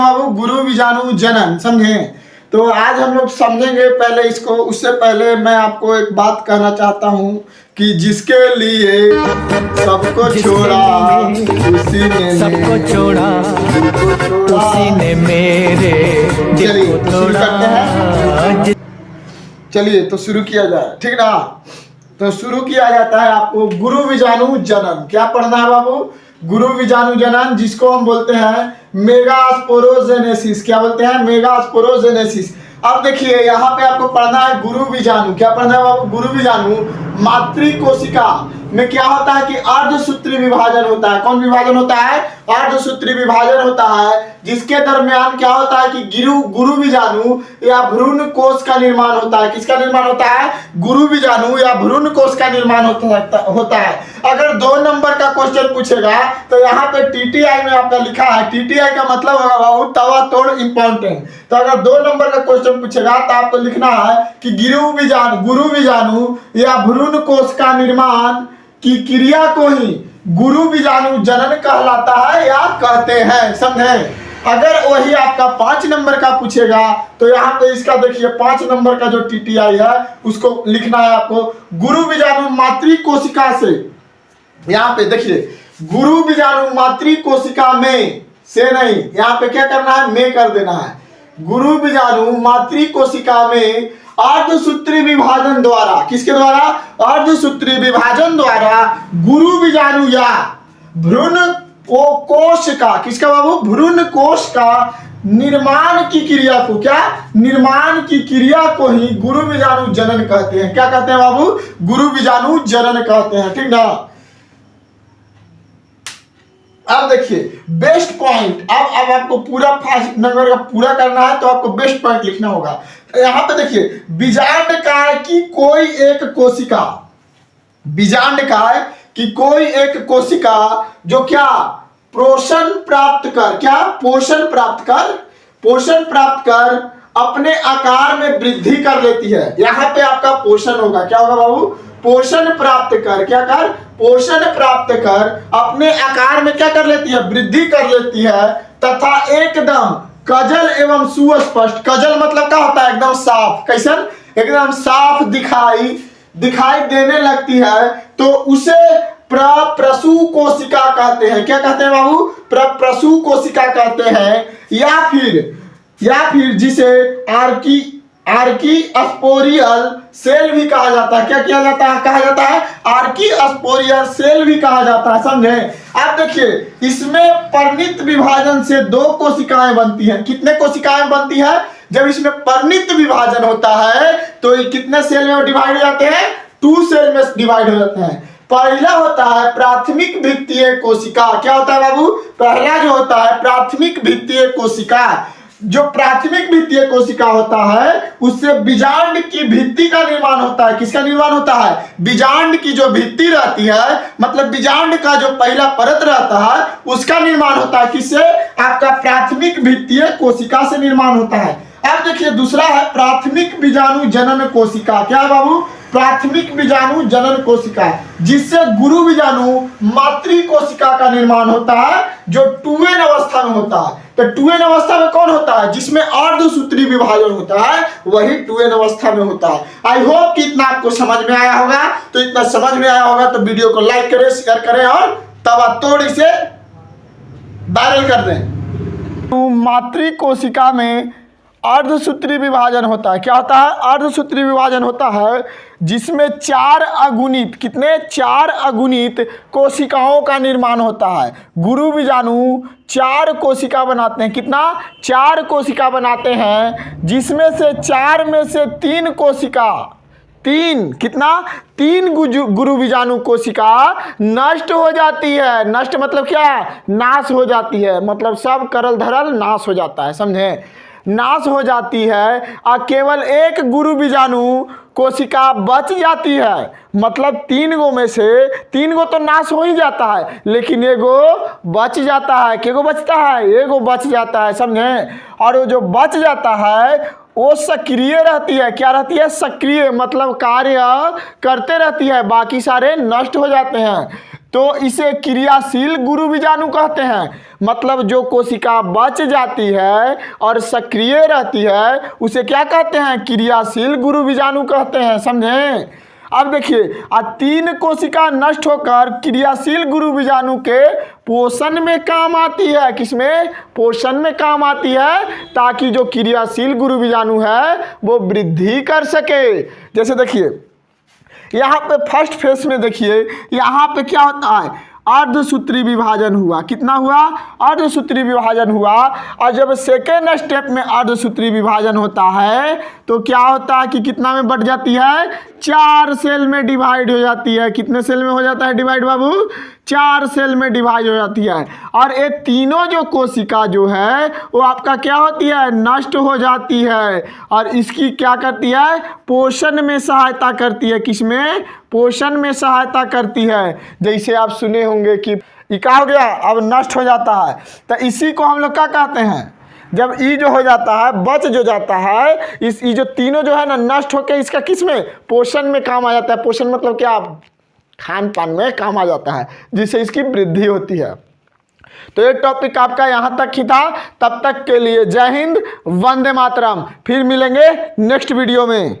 बाबू गुरु बीजाणु जनन समझे। तो आज हम लोग समझेंगे पहले इसको। उससे पहले मैं आपको एक बात कहना चाहता हूँ कि जिसके लिए सबको छोड़ा उसी ने सबको छोड़ा उसी ने मेरे दिल को तोड़ा। चलिए तो शुरू किया जाए, ठीक ना। तो शुरू किया जाता है आपको गुरु बीजाणु जनन। क्या पढ़ना है बाबू? गुरु बीजाणु जनन, जिसको हम बोलते हैं मेगास्पोरोजेनेसिस। क्या बोलते हैं? मेगास्पोरोजेनेसिस। अब देखिए यहाँ पे आपको पढ़ना है गुरु बीजाणु। क्या पढ़ना है बाबू? गुरु बीजाणु मातृ कोशिका में क्या होता है कि अर्धसूत्री विभाजन होता है। कौन विभाजन होता है? अर्धसूत्री विभाजन होता है, जिसके दरमियान क्या होता है कि गुरु बीजाणु या भ्रूण कोश का निर्माण होता है। किसका निर्माण होता है? गुरु बीजाणु या भ्रूण कोश का निर्माण होता है। अगर 2 नंबर का क्वेश्चन पूछेगा तो यहाँ पे टीटीआई में आपका लिखा है। टीटीआई का मतलब होगा बाबू तवा तोड़ इंपॉर्टेंट। तो अगर 2 नंबर का क्वेश्चन पूछेगा तो आपको लिखना है कि गुरु बीजाणु या भ्रूण कोश का निर्माण की क्रिया को ही गुरु बीजाणु जनन कहलाता है या कहते हैं। समझे? अगर वही आपका 5 नंबर का पूछेगा तो यहाँ पे इसका देखिए 5 नंबर का जो टीटीआई है उसको लिखना है आपको गुरु बीजाणु मातृ कोशिका से। यहाँ पे देखिए गुरु बीजाणु मातृ कोशिका में से नहीं, यहाँ पे क्या करना है? में कर देना है। गुरु बीजाणु मातृ कोशिका में अर्धसूत्री विभाजन द्वारा, किसके द्वारा? अर्धसूत्री विभाजन द्वारा गुरु बीजाणु या भ्रूण कोश का, किसका बाबू? भ्रूण कोश का निर्माण की क्रिया को, क्या निर्माण की क्रिया को ही गुरु बीजाणु जनन कहते हैं। क्या कहते हैं बाबू? गुरु बीजाणु जनन कहते हैं, ठीक ना। अब देखिए बेस्ट पॉइंट, अब आपको पूरा 5 नंबर का पूरा करना है तो आपको बेस्ट पॉइंट लिखना होगा। यहां पे देखिए बीजांडकाय की कोई एक कोशिका, बीजांडकाय की कोई एक कोशिका जो क्या पोषण प्राप्त कर, क्या पोषण प्राप्त कर अपने आकार में वृद्धि कर लेती है। यहां पे आपका पोषण होगा, क्या होगा बाबू? पोषण प्राप्त कर, क्या कर? पोषण प्राप्त कर अपने आकार में क्या कर लेती है? वृद्धि कर लेती है तथा एकदम कजल एवं सुस्पष्ट, कजल मतलब क्या होता है? एकदम साफ, कैसन? एकदम साफ दिखाई देने लगती है तो उसे प्रप्रसु कोशिका कहते हैं। क्या कहते हैं बाबू? प्रप्रसु कोशिका कहते हैं। या फिर जिसे आर्कीस्पोरियल सेल भी कहा जाता है। क्या किया जाता है? कहा जाता है आर्कीस्पोरियल सेल भी कहा जाता है। समझे? आप देखिए इसमें परिणित विभाजन से 2 कोशिकाएं बनती हैं। कितने कोशिकाएं बनती है? जब इसमें परिणित विभाजन होता है तो ये कितने सेल में डिवाइड हो जाते हैं? 2 सेल में डिवाइड हो जाते हैं। पहला होता है प्राथमिक भित्तीय कोशिका। क्या होता है बाबू? पहला जो होता है प्राथमिक भित्तीय कोशिका। जो प्राथमिक भित्तीय कोशिका होता है उससे बीजांड की भित्ति का निर्माण होता है। किसका निर्माण होता है? बीजांड की जो भित्ति रहती है, मतलब बीजांड का जो पहला परत रहता है उसका निर्माण होता है। किससे? आपका प्राथमिक भित्तीय कोशिका से निर्माण होता है। अब देखिए दूसरा है प्राथमिक बीजाणु जनन कोशिका। क्या है बाबू? प्राथमिक बीजाणु जनन कोशिका, जिससे गुरु बीजाणु मातृ कोशिका का निर्माण होता है जो 2n अवस्था में होता है। तो 2n अवस्था में कौन होता है? जिसमें अर्धसूत्री विभाजन होता है वही 2n अवस्था में होता है। आई होप कि इतना आपको समझ में आया होगा। तो इतना समझ में आया होगा तो वीडियो को लाइक करें, शेयर करें और तवा तोड़ इसे वायरल कर दें। मातृ कोशिका में अर्धसूत्री विभाजन होता है। क्या होता है? अर्धसूत्री विभाजन होता है जिसमें 4 अगुणित, कितने? 4 अगुणित कोशिकाओं का निर्माण होता है। गुरु बीजाणु 4 कोशिका बनाते हैं। कितना? 4 कोशिका बनाते हैं, जिसमें से 4 में से 3 कोशिका, 3 कितना? 3 गुरु बीजाणु कोशिका नष्ट हो जाती है। नष्ट मतलब क्या? नाश हो जाती है, मतलब सब करल धरल नाश हो जाता है। समझे? नाश हो जाती है और केवल 1 गुरु बीजाणु कोशिका बच जाती है। मतलब 3 गो में से 3 गो तो नाश हो ही जाता है, लेकिन एगो बच जाता है। किगो बचता है? एगो बच जाता है। समझे? और वो जो बच जाता है वो सक्रिय रहती है। क्या रहती है? सक्रिय, मतलब कार्य करते रहती है, बाकी सारे नष्ट हो जाते हैं। तो इसे क्रियाशील गुरु बीजाणु कहते हैं। मतलब जो कोशिका बच जाती है और सक्रिय रहती है उसे क्या कहते हैं? क्रियाशील गुरु बीजाणु कहते हैं। समझे? अब देखिए 3 कोशिका नष्ट होकर क्रियाशील गुरु बीजाणु के पोषण में काम आती है। किसमें? पोषण में काम आती है, ताकि जो क्रियाशील गुरु बीजाणु है वो वृद्धि कर सके। जैसे देखिए यहाँ पे फर्स्ट फेज में देखिए यहाँ पे क्या होता है? अर्धसूत्री विभाजन हुआ। कितना हुआ? अर्धसूत्री विभाजन हुआ। और जब सेकेंड स्टेप में अर्धसूत्री विभाजन होता है तो क्या होता है कि कितना में बढ़ जाती है? 4 सेल में डिवाइड हो जाती है। कितने सेल में हो जाता है डिवाइड बाबू? 4 सेल में डिवाइड हो जाती है। और ये तीनों जो कोशिका जो है वो आपका क्या होती है? नष्ट हो जाती है। और इसकी क्या करती है? पोषण में सहायता करती है। किसमें? पोषण में सहायता करती है। जैसे आप सुने होंगे कि ये क्या हो गया? अब नष्ट हो जाता है, तो इसी को हम लोग क्या कहते हैं? जब ई जो हो जाता है, बच जो जाता है, इस ई जो तीनों जो है ना नष्ट होकर इसका किस में? पोषण में काम आ जाता है। पोषण मतलब क्या? खान पान में काम आ जाता है, जिससे इसकी वृद्धि होती है। तो ये टॉपिक आपका यहाँ तक ही था। तब तक के लिए जय हिंद, वंदे मातरम। फिर मिलेंगे नेक्स्ट वीडियो में।